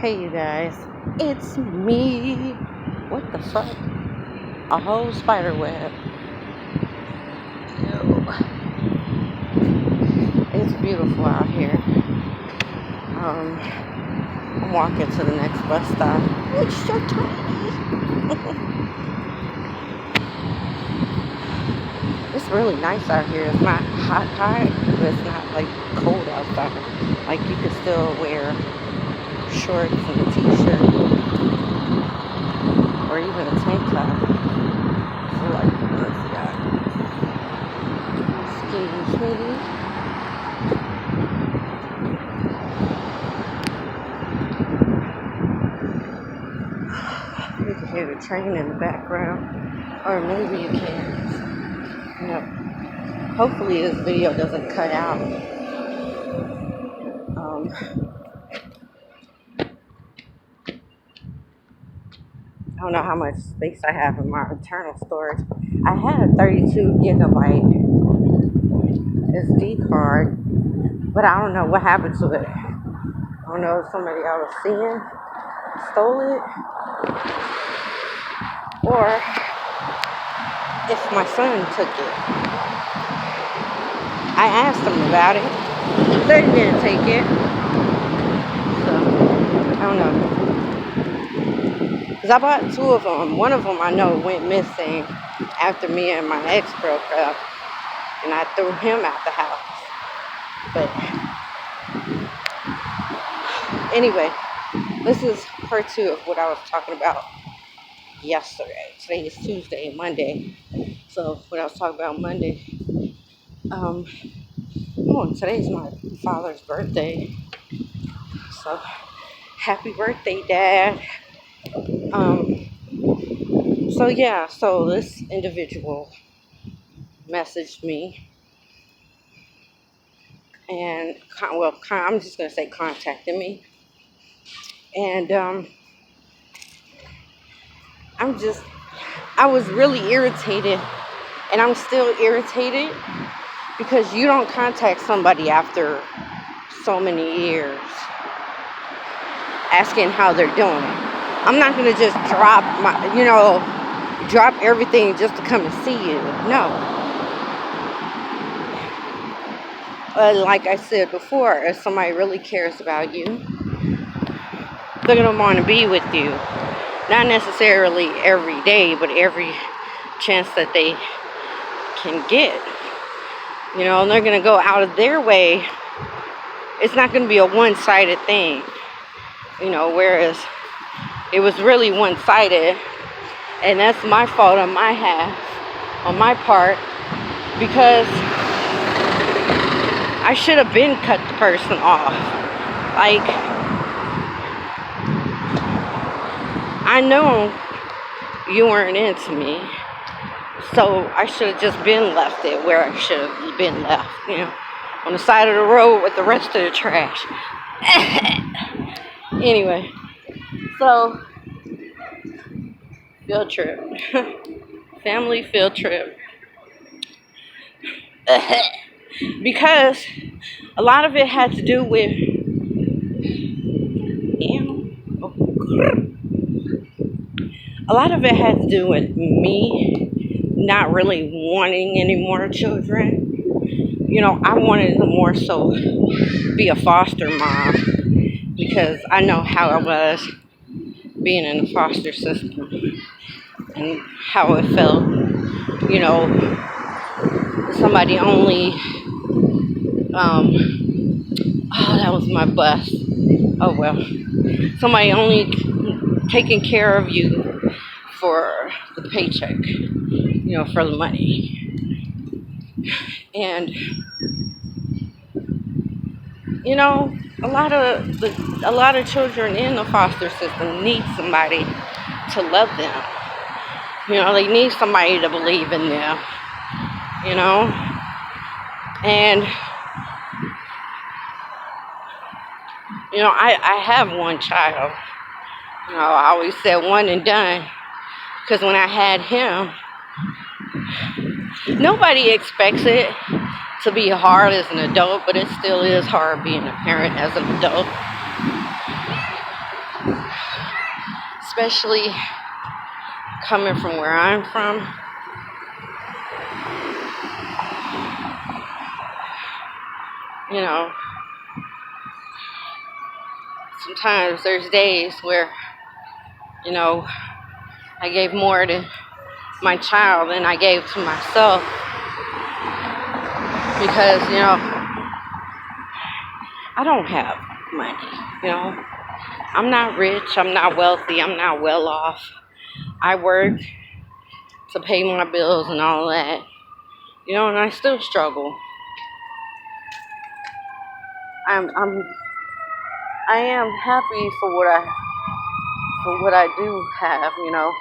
Hey you guys, it's me. What the fuck? A whole spider web. Ew. It's beautiful out here. I'm walking to the next bus stop. It's so tiny. It's really nice out here. It's not hot, but it's not like cold outside. Like you can still wear shorts and a t-shirt or even a tank top. So like, what's that? Excuse me. You can hear the train in the background, or maybe you can't. You know, hopefully this video doesn't cut out. I don't know how much space I have in my internal storage. I had a 32 gigabyte SD card, but I don't know what happened to it. I don't know if somebody I was seeing stole it, or if my son took it. I asked him about it. They didn't take it. So, I don't know. Because I bought two of them. One of them I know went missing after me and my ex broke up. And I threw him out the house. But anyway, this is part 2 of what I was talking about yesterday. Today is Tuesday, Monday. So what I was talking about Monday. Today's my father's birthday. So happy birthday, Dad. So this individual messaged me and, I'm just going to say contacted me. And I was really irritated, and I'm still irritated because you don't contact somebody after so many years asking how they're doing. I'm not going to just drop everything just to come and see you. No. Like I said before, if somebody really cares about you, they're going to want to be with you. Not necessarily every day, but every chance that they can get. And they're going to go out of their way. It's not going to be a one-sided thing. Whereas it was really one-sided. And that's my fault on my part. Because I should have been cut the person off. Like, I know you weren't into me, so I should have just been left it where I should have been left, on the side of the road with the rest of the trash. Anyway, so, field trip. Family field trip. Because a lot of it had to do with me not really wanting any more children. I wanted to more so be a foster mom because I know how it was being in the foster system and how it felt. Somebody only that was my bus. Oh well. Somebody only taking care of you for the paycheck, for the money. And a lot of children in the foster system need somebody to love them. They need somebody to believe in them. And I have one child. I always said one and done. Because when I had him, nobody expects it to be hard as an adult, but it still is hard being a parent as an adult. especially coming from where I'm from. You know, sometimes there's days where, you know, I gave more to my child than I gave to myself because, you know, I don't have money, you know. I'm not rich, I'm not wealthy, I'm not well off. I work to pay my bills and all that, you know, and I still struggle. I am happy for what I do have, you know,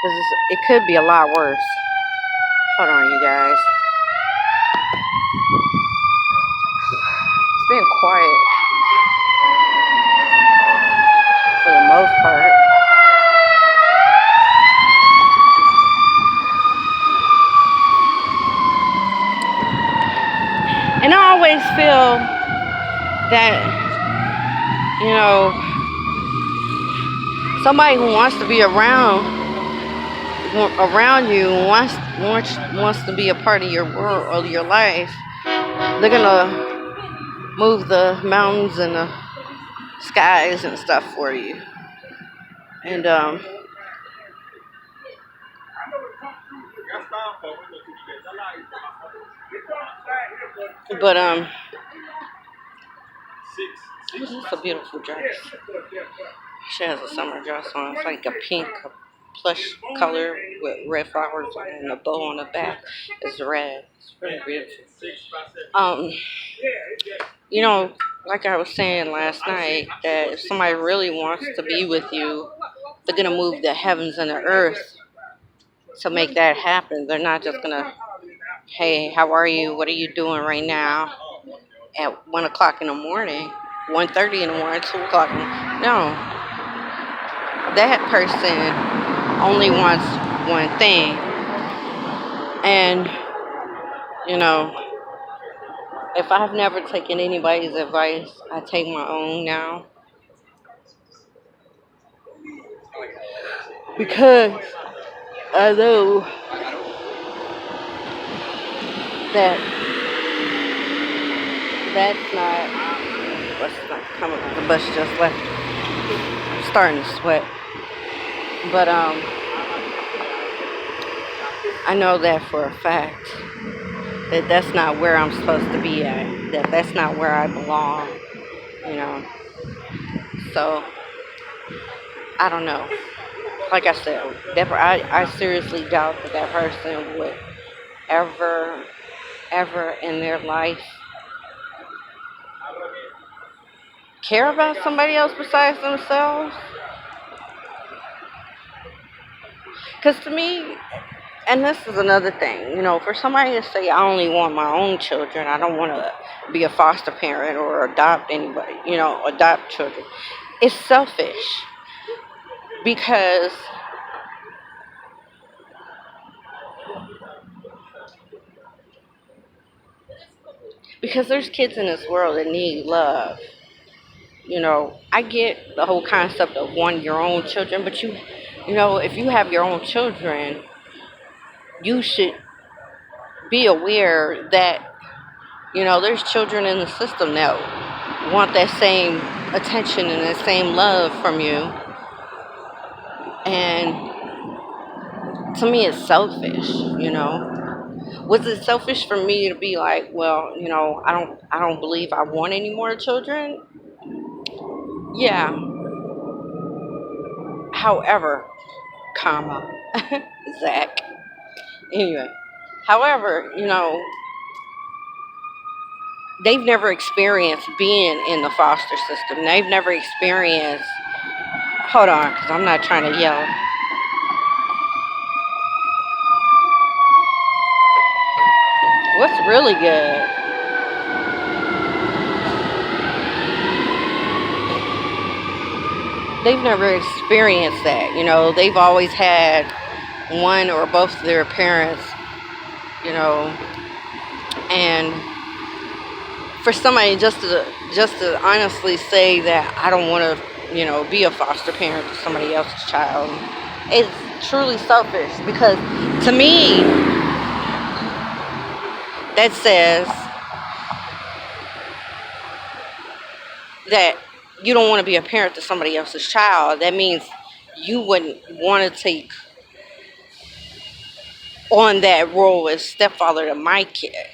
because it could be a lot worse. Hold on, you guys. It's been quiet for the most part. And I always feel that, you know, somebody who wants to be around you, wants to be a part of your world or your life, they're gonna move the mountains and the skies and stuff for you. And but this is a beautiful dress. She has a summer dress on. It's like a pink plush color with red flowers and a bow on the back. It's red. It's really beautiful. You know, like I was saying last night, that if somebody really wants to be with you, they're gonna move the heavens and the earth to make that happen. They're not just gonna, hey, how are you? What are you doing right now? At 1 o'clock in the morning, 1:30 in the morning, 2 o'clock. No, that person only wants one thing. And, you know, if I've never taken anybody's advice, I take my own now. Because I know that that's not what's not coming. The bus just left. I'm starting to sweat. But I know that for a fact that that's not where I'm supposed to be at. That's not where I belong. You know. So I don't know. Like I said, I seriously doubt that person would ever in their life care about somebody else besides themselves. Because to me, and this is another thing, you know, for somebody to say, I only want my own children, I don't want to be a foster parent or adopt anybody, you know, adopt children, it's selfish. Because there's kids in this world that need love. You know, I get the whole concept of wanting your own children, but you know, if you have your own children, you should be aware that, you know, there's children in the system that want that same attention and that same love from you. And to me, it's selfish, you know. Was it selfish for me to be like, well, you know, I don't believe I want any more children? Yeah. However, comma, Zach. Anyway, however, you know, they've never experienced being in the foster system. They've never experienced. Hold on, because I'm not trying to yell. What's really good? They've never experienced that. You know, they've always had one or both of their parents, you know, and for somebody just to honestly say that I don't want to be a foster parent to somebody else's child. It's truly selfish because to me, that says that you don't want to be a parent to somebody else's child. That means you wouldn't want to take on that role as stepfather to my kid.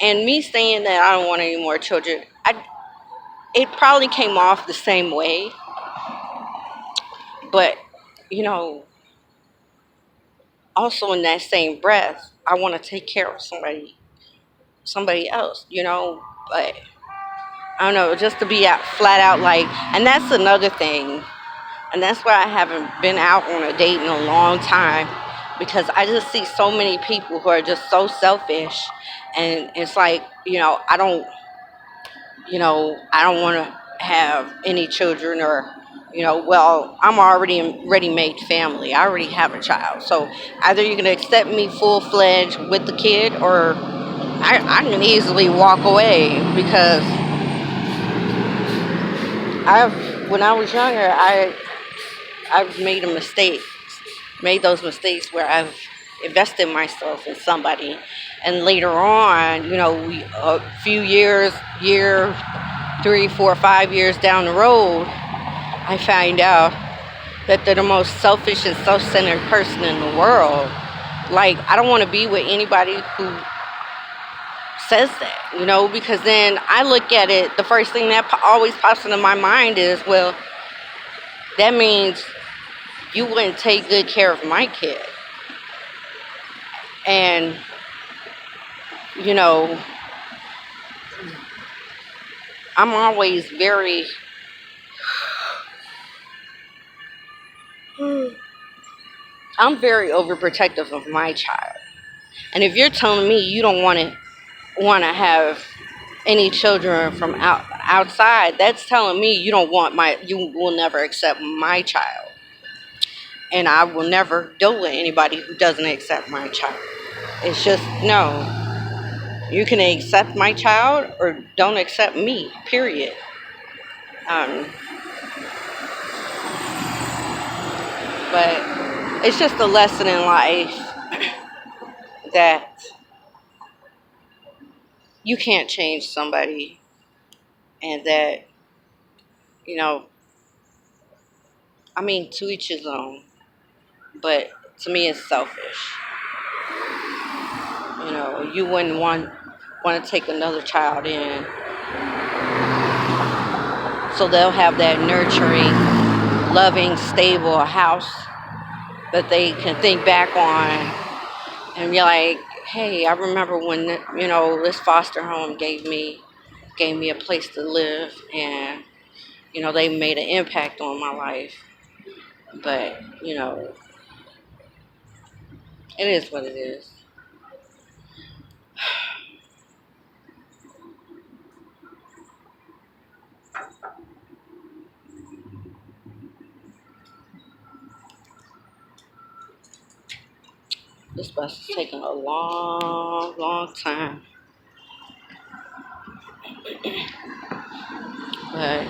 And me saying that I don't want any more children, it probably came off the same way, but you know, also in that same breath, I want to take care of somebody else, but I don't know, just to be out flat out like, and that's another thing, and that's why I haven't been out on a date in a long time, because I just see so many people who are just so selfish, and it's like, I don't want to have any children, or, well, I'm already a ready-made family. I already have a child. So either you're going to accept me full-fledged with the kid, or I can easily walk away, because when I was younger, I've made a mistake, made those mistakes where I've invested myself in somebody, and later on, a few year 3, 4, 5 years down the road, I find out that they're the most selfish and self-centered person in the world. Like, I don't want to be with anybody who says that, because then I look at it, the first thing that always pops into my mind is, well, that means you wouldn't take good care of my kid. And, I'm always I'm very overprotective of my child. And if you're telling me you don't want to have any children from outside, that's telling me you will never accept my child. And I will never deal with anybody who doesn't accept my child. It's just, no. You can accept my child or don't accept me, period. Um, but it's just a lesson in life that you can't change somebody, and that, you know, to each his own. But to me, it's selfish. You wouldn't want to take another child in, so they'll have that nurturing, loving, stable house that they can think back on and be like, hey, I remember when, this foster home gave me a place to live, and they made an impact on my life. But it is what it is. This bus is taking a long, long time. But,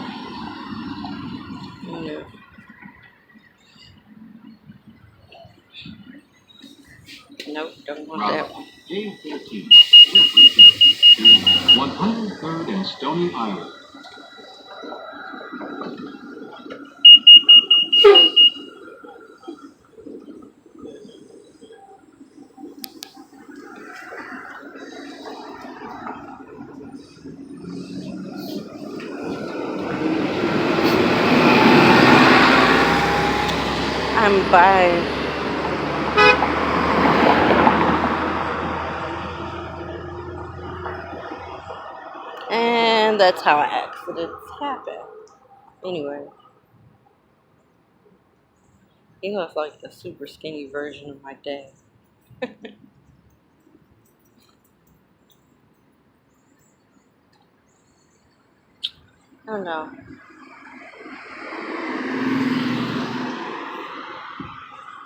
nope, don't want that one. A14, 103rd and Stony Island. I'm by. And that's how accidents happen. Anyway, it's like a super skinny version of my day. I don't know.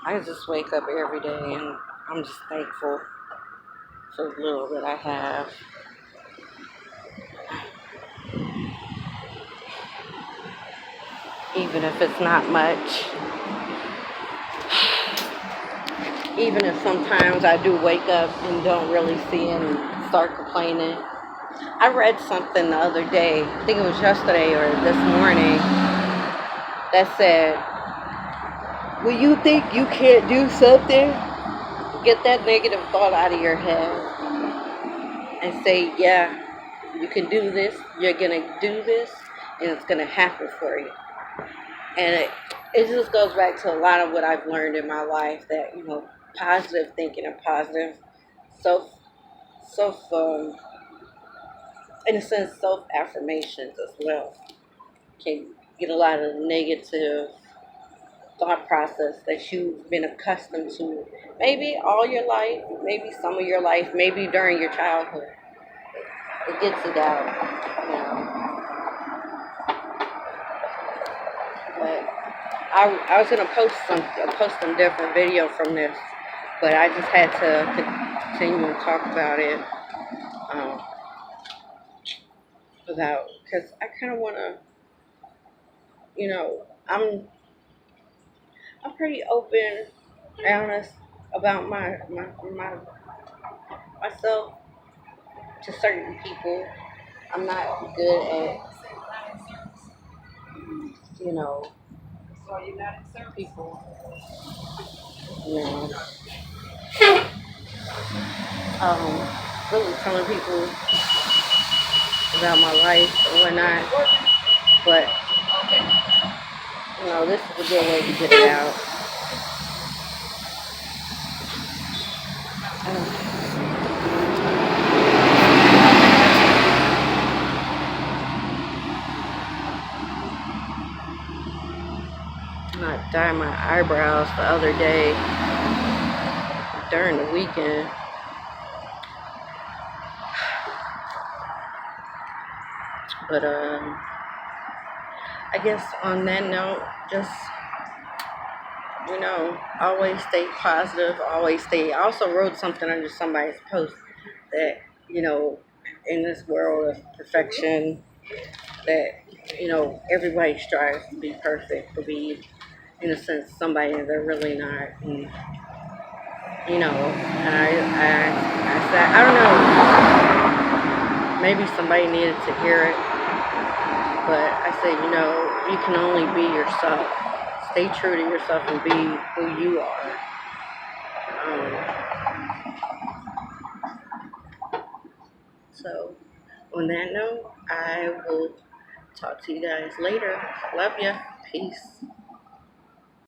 I just wake up every day and I'm just thankful for the little that I have. even if it's not much. Even if sometimes I do wake up and don't really see it and start complaining. I read something the other day, I think it was yesterday or this morning, that said, when you think you can't do something, get that negative thought out of your head and say, yeah, you can do this, you're going to do this, and it's going to happen for you. And it just goes back to a lot of what I've learned in my life, that, positive thinking and positive self, in a sense, self-affirmations as well can get a lot of negative thought process that you've been accustomed to, maybe all your life, maybe some of your life, maybe during your childhood. It gets it out, But I was gonna post some different video from this, but I just had to continue to talk about it, because I kind of want to, I'm pretty open, honest about myself to certain people. I'm not good at, people, you know, really telling people about my life and whatnot. But, this is a good way to get it out. I dyed my eyebrows the other day during the weekend. But I guess on that note, just, always stay positive, always stay. I also wrote something under somebody's post that, in this world of perfection, that, everybody strives to be perfect, to be, in a sense, somebody that they're really not. And, and I said, I don't know, maybe somebody needed to hear it, but I said, you can only be yourself. Stay true to yourself and be who you are. So, on that note, I will talk to you guys later. Love ya. Peace.